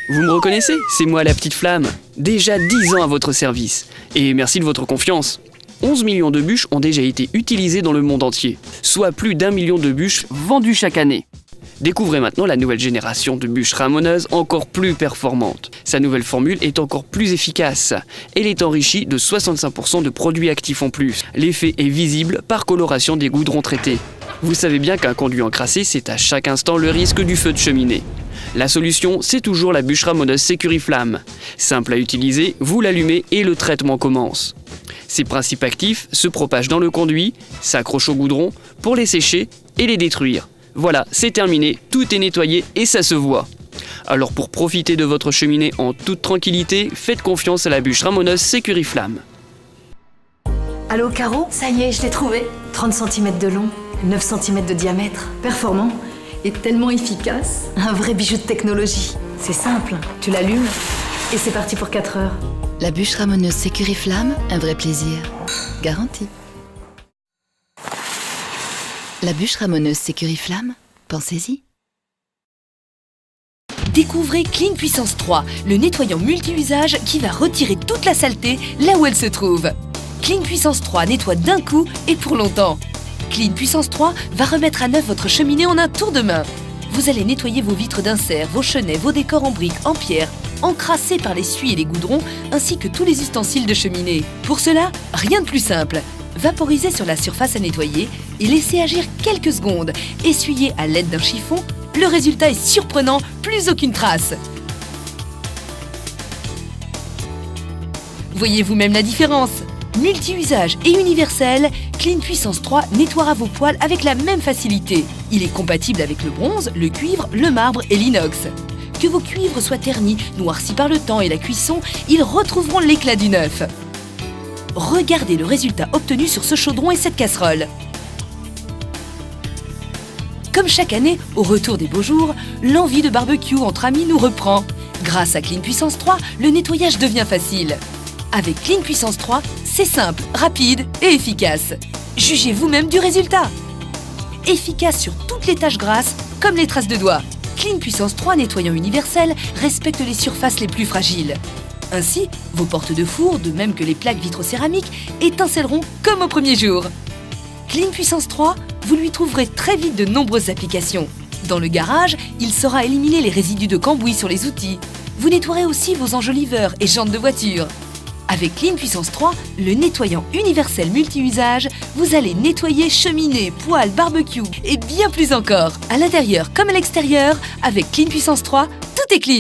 Vous me reconnaissez? C'est moi la petite flamme. Déjà 10 ans à votre service. Et merci de votre confiance. 11 millions de bûches ont déjà été utilisées dans le monde entier, soit plus d'1 million de bûches vendues chaque année. Découvrez maintenant la nouvelle génération de bûches ramoneuses encore plus performante. Sa nouvelle formule est encore plus efficace. Elle est enrichie de 65% de produits actifs en plus. L'effet est visible par coloration des goudrons traités. Vous savez bien qu'un conduit encrassé, c'est à chaque instant le risque du feu de cheminée. La solution, c'est toujours la bûche ramoneuse Securiflamme. Simple à utiliser, vous l'allumez et le traitement commence. Ses principes actifs se propagent dans le conduit, s'accrochent au goudron pour les sécher et les détruire. Voilà, c'est terminé, tout est nettoyé et ça se voit. Alors pour profiter de votre cheminée en toute tranquillité, faites confiance à la bûche ramoneuse Securiflamme. Allô Caro? Ça y est, je l'ai trouvé. 30 cm de long, 9 cm de diamètre. Performant et tellement efficace. Un vrai bijou de technologie. C'est simple, tu l'allumes et c'est parti pour 4 heures. La bûche ramoneuse Securiflamme, un vrai plaisir. Garanti. La bûche ramoneuse Securiflamme, pensez-y. Découvrez Clean Puissance 3, le nettoyant multi-usage qui va retirer toute la saleté là où elle se trouve. Clean Puissance 3 nettoie d'un coup et pour longtemps. Clean Puissance 3 va remettre à neuf votre cheminée en un tour de main. Vous allez nettoyer vos vitres d'insert, vos chenets, vos décors en briques, en pierre, encrassés par les suies et les goudrons, ainsi que tous les ustensiles de cheminée. Pour cela, rien de plus simple. Vaporisez sur la surface à nettoyer et laissez agir quelques secondes. Essuyez à l'aide d'un chiffon. Le résultat est surprenant, plus aucune trace. Voyez vous-même la différence. Multi-usage et universel, Clean Puissance 3 nettoiera vos poêles avec la même facilité. Il est compatible avec le bronze, le cuivre, le marbre et l'inox. Que vos cuivres soient ternis, noircis par le temps et la cuisson, ils retrouveront l'éclat du neuf. Regardez le résultat obtenu sur ce chaudron et cette casserole. Comme chaque année, au retour des beaux jours, l'envie de barbecue entre amis nous reprend. Grâce à Clean Puissance 3, le nettoyage devient facile. Avec Clean Puissance 3, c'est simple, rapide et efficace. Jugez vous-même du résultat. Efficace sur toutes les taches grasses, comme les traces de doigts. Clean Puissance 3 nettoyant universel respecte les surfaces les plus fragiles. Ainsi, vos portes de four, de même que les plaques vitrocéramiques, étincelleront comme au premier jour. Clean Puissance 3, vous lui trouverez très vite de nombreuses applications. Dans le garage, il saura éliminer les résidus de cambouis sur les outils. Vous nettoierez aussi vos enjoliveurs et jantes de voiture. Avec Clean Puissance 3, le nettoyant universel multi-usage, vous allez nettoyer cheminée, poêle, barbecue et bien plus encore. À l'intérieur comme à l'extérieur, avec Clean Puissance 3, tout est clean.